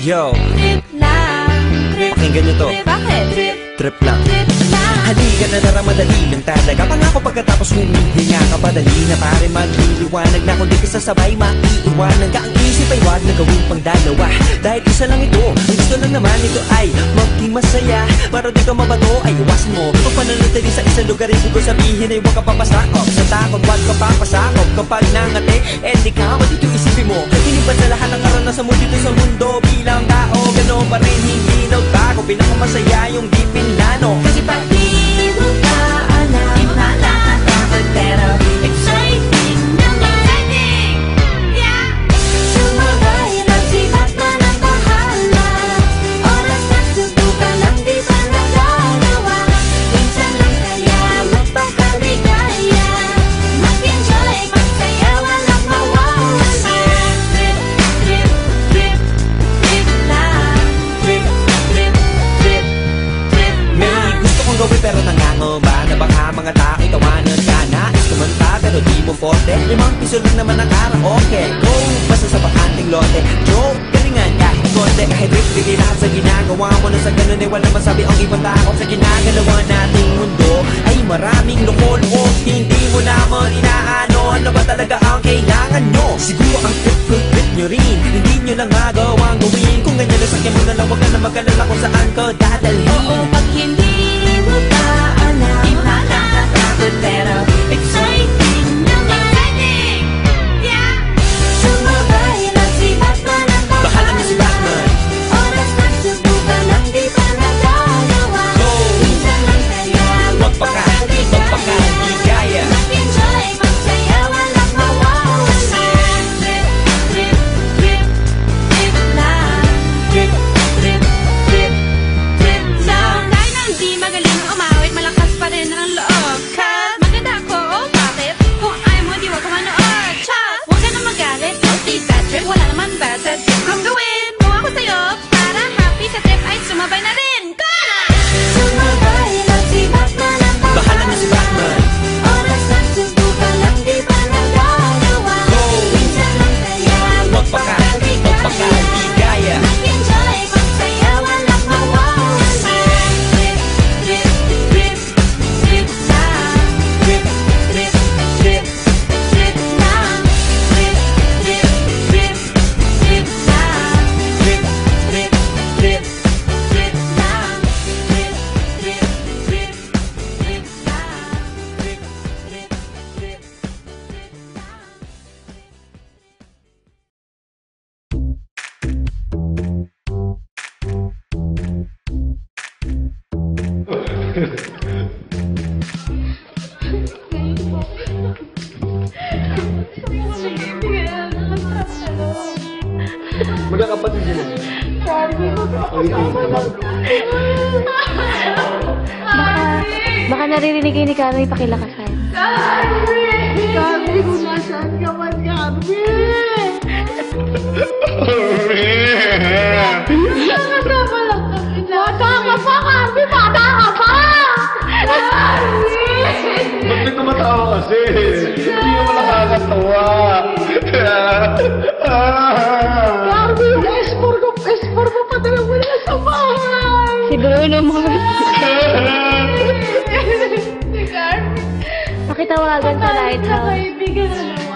Yo, Trip lang, trip. pakinggan nyo to. Bakit? Trip, Trip lang. trip lang. Halika na tara, madali lang talaga. Pangako pagkatapos humihinga ka pa, dali na pare magliliwanag na. Kung di ka sasabay, maiiwanan ka. Ang isip ay wag na gawin pang dalawa, dahil isa lang ito. Ang gusto lang naman ito ay maging masaya. Para di ka mabato ay iwasan mo ang pananatili sa isang lugar. Ibig ko sabihin ay huwag ka papasakop sa takot, wag ka papasakop. Kapag nangate, di ka matito isipin mo. Hinipan sa lahat ng karanasan mo dito sa mundo. Bilang tao, gano'n pa rin hindi nagbago. Pinakamasaya yung di pinlano. Kasi pag di mo ka alam, di mo nakakatakot pero exciting naman. Yeah! Sumabay lang si Batman ang bahala. Oras na subukan ang di pa nagagawa. Minsan lang kaya magpakaligaya. Mag-enjoy, magsaya, walang mawawala. Trip, trip, trip, trip lang. Trip, trip, trip, trip May lang. gusto kong gawin pero nangangamba na baka mga tao'y tawanan ka. Nais kumanta pero di mo forte. 5 piso lang naman ang karaoke. Go! Basta sa bakanting lote. Joke! Galingan kahit konti. Kahit rip, bigay lahat sa ginagawa mo. Na sa ganun ay walang masabi ang ibang tao. Sa ginagalawa nating mundo ay maraming loko-loko. Hindi mo naman inaano ano ba talaga ang kailangan nyo. Siguro ang trip nyo rin, hindi nyo lang magawang gawin. Kung ganyan na sakyan mo na lang, wag ka na mag-alala kung saan ka dadalhin. Oo, pag hindi mo ka alam, di mo nakakatakot pero exciting naman. Yeah! Sumabay lang si Batman ang Bahala na si Batman. Oras na subukan ang di pa nagagawa. Go! Minsan lang kaya magpakaligaya. Mag-enjoy, magsaya, walang mawawala. Trip, trip, trip, trip lang. Trip, trip, trip, trip lang. Dahil na hindi magaling umawit, malakas pa rin ang loob. Cut! Maganda ako, oh bakit? Kung ayaw mo, di wag ka manood. Chat! Huwag ka na magalit, don't be bad trip. Wala naman bad sa trip kung gawin. Kung ako sa'yo, para happy sa trip ay sumabay na rin. Go na! Sumabay lang si Batman ang Bahala na si Batman. Oras na subukan ang di pa nagagawa. Go! Minsan lang kaya magpakaligaya. Mag-enjoy, magsaya, walang mawawala. Trip, trip, trip, trip lang. Trip, trip, trip, trip lang. Trip, trip, trip, trip lang. Trip, trip, trip, trip lang. Trip, trip, trip, trip lang. Trip, trip, trip, trip lang. Magkakapatid sila. Baka naririnig kayo ni Carmen, pakilakasan. Gabi, kung nasaan ka man, Gabi! Nakasama lang kami na. Bata ka pa, Gabi! Bata ka pa! Ba't may tumatawa kasi? Hindi mo nakakatawa. Gabi, yung S4 ko padala mo na sa bahay! Si Bruno mo. Si Gabi! Pakitawagan sa lighthouse. Kaibigan na naman.